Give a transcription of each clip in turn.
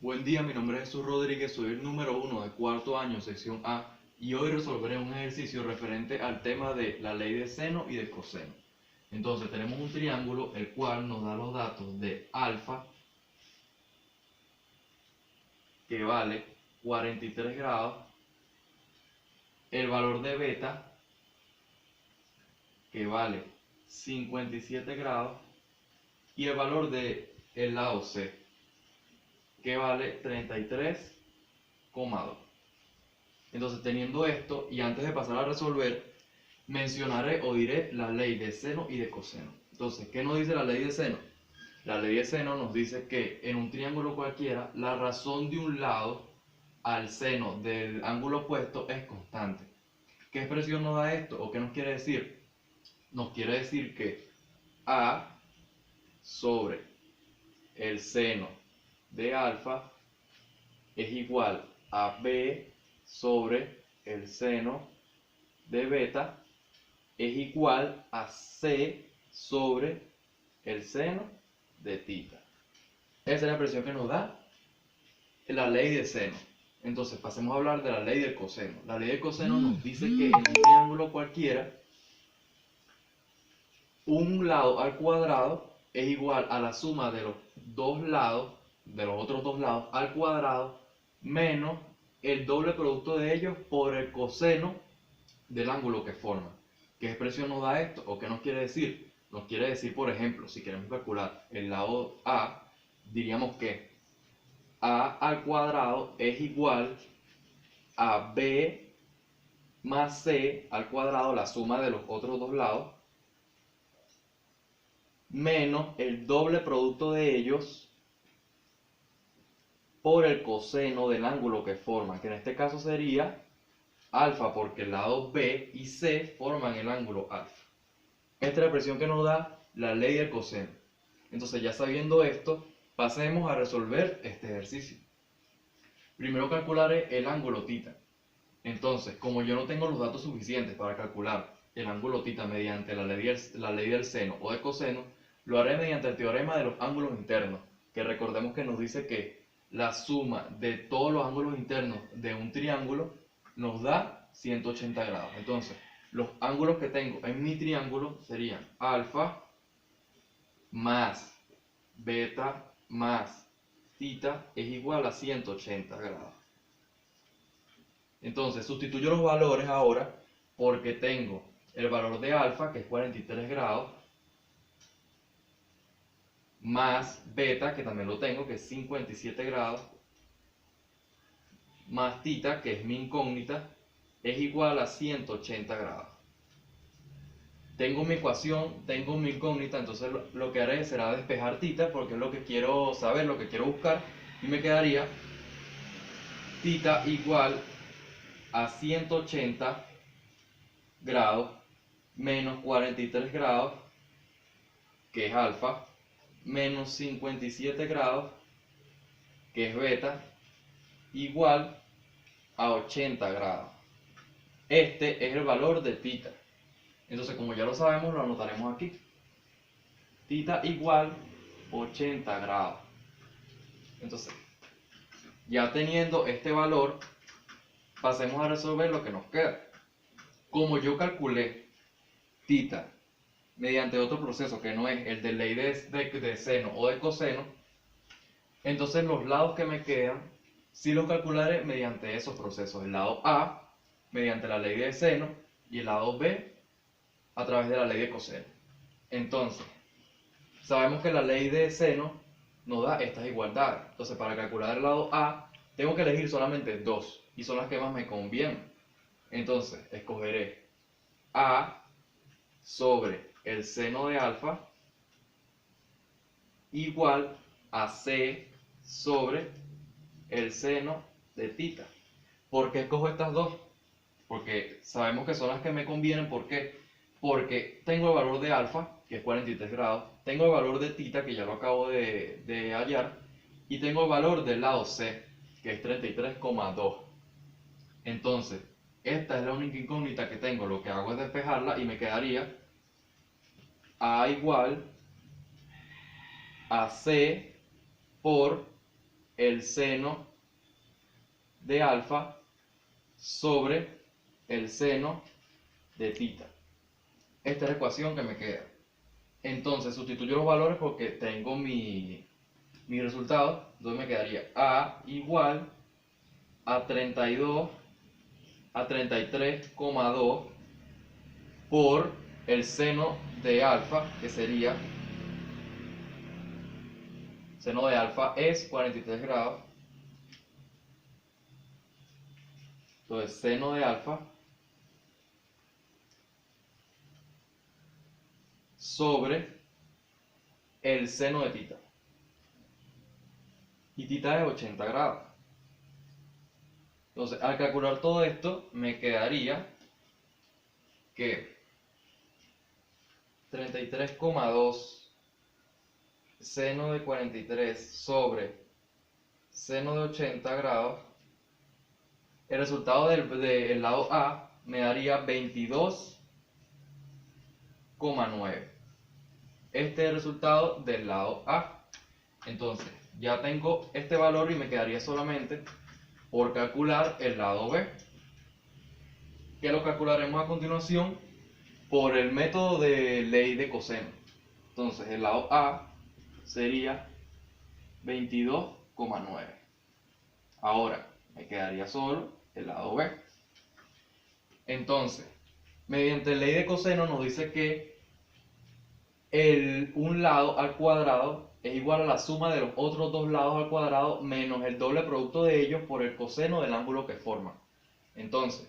Buen día, mi nombre es Jesús Rodríguez, soy el número 1 de cuarto año, sección A, y hoy resolveré un ejercicio referente al tema de la ley de seno y de coseno. Entonces tenemos un triángulo el cual nos da los datos de alfa, que vale 43 grados, el valor de beta, que vale 57 grados, y el valor de el lado C, que vale 33,2. Entonces, teniendo esto, y antes de pasar a resolver, mencionaré o diré la ley de seno y de coseno. Entonces, ¿qué nos dice la ley de seno? La ley de seno nos dice que en un triángulo cualquiera, la razón de un lado al seno del ángulo opuesto es constante. ¿Qué expresión nos da esto? ¿O qué nos quiere decir? Nos quiere decir que A sobre el seno de alfa es igual a B sobre el seno de beta es igual a C sobre el seno de tita. Esa es la expresión que nos da la ley de seno. Entonces pasemos a hablar de la ley del coseno. La ley del coseno nos dice que en un triángulo cualquiera, un lado al cuadrado es igual a la suma de los dos lados, de los otros dos lados al cuadrado, menos el doble producto de ellos por el coseno del ángulo que forman. ¿Qué expresión nos da esto? ¿O qué nos quiere decir? Nos quiere decir, por ejemplo, si queremos calcular el lado A, diríamos que A al cuadrado es igual a B más C al cuadrado, la suma de los otros dos lados, menos el doble producto de ellos por el coseno del ángulo que forman, que en este caso sería alfa, porque el lado B y C forman el ángulo alfa. Esta es la expresión que nos da la ley del coseno. Entonces, ya sabiendo esto, pasemos a resolver este ejercicio. Primero calcularé el ángulo θ. Entonces, como yo no tengo los datos suficientes para calcular el ángulo θ mediante la ley del seno o del coseno, lo haré mediante el teorema de los ángulos internos, que recordemos que nos dice que la suma de todos los ángulos internos de un triángulo nos da 180 grados. Entonces, los ángulos que tengo en mi triángulo serían alfa más beta más θ es igual a 180 grados. Entonces sustituyo los valores ahora porque tengo el valor de alfa, que es 43 grados, más beta, que también lo tengo, que es 57 grados, más θ, que es mi incógnita, es igual a 180 grados. Tengo mi ecuación, tengo mi incógnita, entonces lo que haré será despejar θ, porque es lo que quiero saber, lo que quiero buscar, y me quedaría θ igual a 180 grados menos 43 grados, que es alfa, menos 57 grados, que es beta, igual a 80 grados. Este es el valor de θ. Entonces, como ya lo sabemos, lo anotaremos aquí. Θ igual 80 grados. Entonces, ya teniendo este valor, pasemos a resolver lo que nos queda. Como yo calculé θ mediante otro proceso que no es el de ley de seno o de coseno, entonces los lados que me quedan, sí los calcularé mediante esos procesos. El lado A, mediante la ley de seno, y el lado B, a través de la ley de coseno. Entonces, sabemos que la ley de seno nos da estas igualdades. Entonces, para calcular el lado A, tengo que elegir solamente dos, y son las que más me convienen. Entonces, escogeré A sobre el seno de alfa igual a C sobre el seno de θ. ¿Por qué escojo estas dos? Porque sabemos que son las que me convienen. ¿Por qué? Porque tengo el valor de alfa, que es 43 grados, tengo el valor de θ, que ya lo acabo de hallar, y tengo el valor del lado C, que es 33,2. Entonces, esta es la única incógnita que tengo. Lo que hago es despejarla y me quedaría A igual a C por el seno de alfa sobre el seno de tita. Esta es la ecuación que me queda. Entonces sustituyo los valores porque tengo mi resultado. Entonces me quedaría A igual a 33,2 por el seno de alfa, que sería, seno de alfa es 43 grados. Entonces seno de alfa sobre el seno de tita. Y tita es 80 grados. Entonces, al calcular todo esto, me quedaría que 33,2 seno de 43 sobre seno de 80 grados, el resultado del lado A me daría 22,9. Este es el resultado del lado A. Entonces, ya tengo este valor y me quedaría solamente por calcular el lado B, que lo calcularemos a continuación por el método de ley de coseno. Entonces el lado A sería 22,9. Ahora me quedaría solo el lado B. Entonces, mediante ley de coseno nos dice que un lado al cuadrado es igual a la suma de los otros dos lados al cuadrado menos el doble producto de ellos por el coseno del ángulo que forman. Entonces,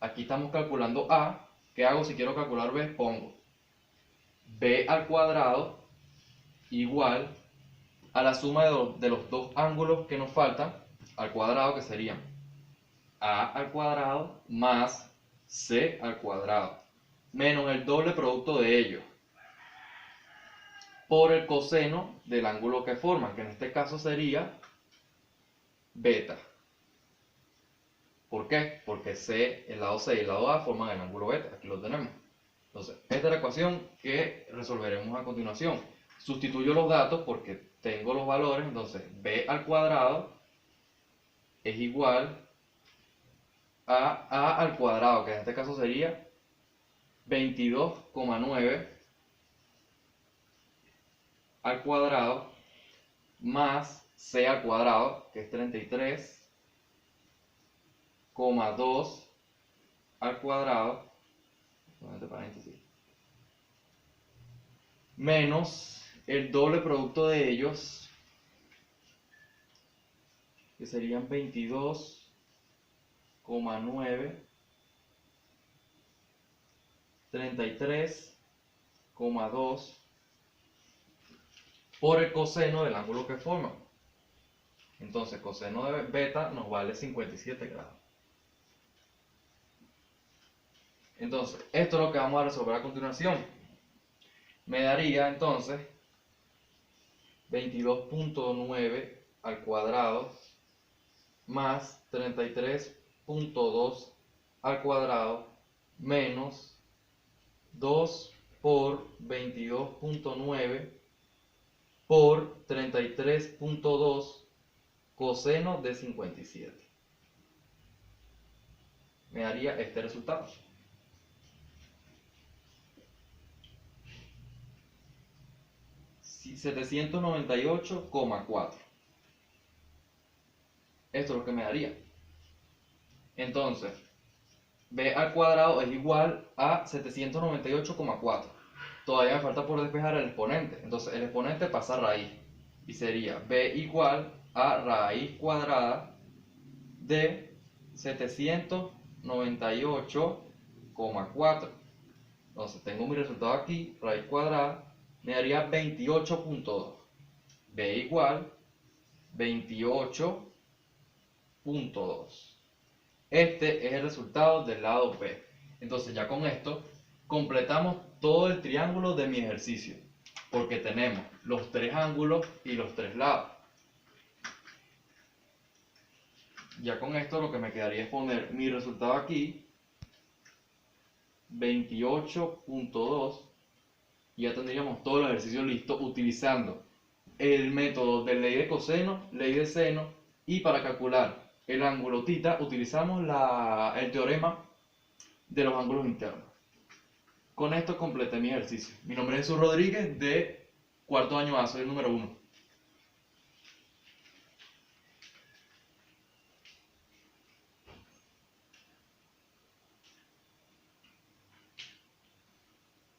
aquí estamos calculando A. ¿Qué hago si quiero calcular B? Pongo B al cuadrado igual a la suma de los dos ángulos que nos faltan al cuadrado, que serían A al cuadrado más C al cuadrado, menos el doble producto de ellos por el coseno del ángulo que forman, que en este caso sería beta. ¿Por qué? Porque C, el lado C y el lado A forman el ángulo beta. Aquí lo tenemos. Entonces, esta es la ecuación que resolveremos a continuación. Sustituyo los datos porque tengo los valores. Entonces, B al cuadrado es igual a A al cuadrado, que en este caso sería 22,9 al cuadrado más C al cuadrado, que es 33,2 al cuadrado, entre paréntesis, menos el doble producto de ellos, que serían 22,9, 33,2 por el coseno del ángulo que forman. Entonces, coseno de beta nos vale 57 grados. Entonces, esto es lo que vamos a resolver a continuación. Me daría entonces 22,9 al cuadrado más 33,2 al cuadrado menos 2 por 22,9 por 33,2 coseno de 57. Me daría este resultado. Si 798,4. Esto es lo que me daría. Entonces, B al cuadrado es igual a 798,4. Todavía me falta por despejar el exponente. Entonces, el exponente pasa a raíz. Y sería B igual a raíz cuadrada de 798,4. Entonces, tengo mi resultado aquí, raíz cuadrada, me daría 28,2. B igual 28,2. Este es el resultado del lado B. Entonces ya con esto completamos todo el triángulo de mi ejercicio, porque tenemos los tres ángulos y los tres lados. Ya con esto lo que me quedaría es poner mi resultado aquí, 28,2, y ya tendríamos todo el ejercicio listo utilizando el método de ley de coseno, ley de seno, y para calcular el ángulo θ utilizamos el teorema de los ángulos internos. Con esto completé mi ejercicio. Mi nombre es Jesús Rodríguez, de cuarto año A, soy el número 1.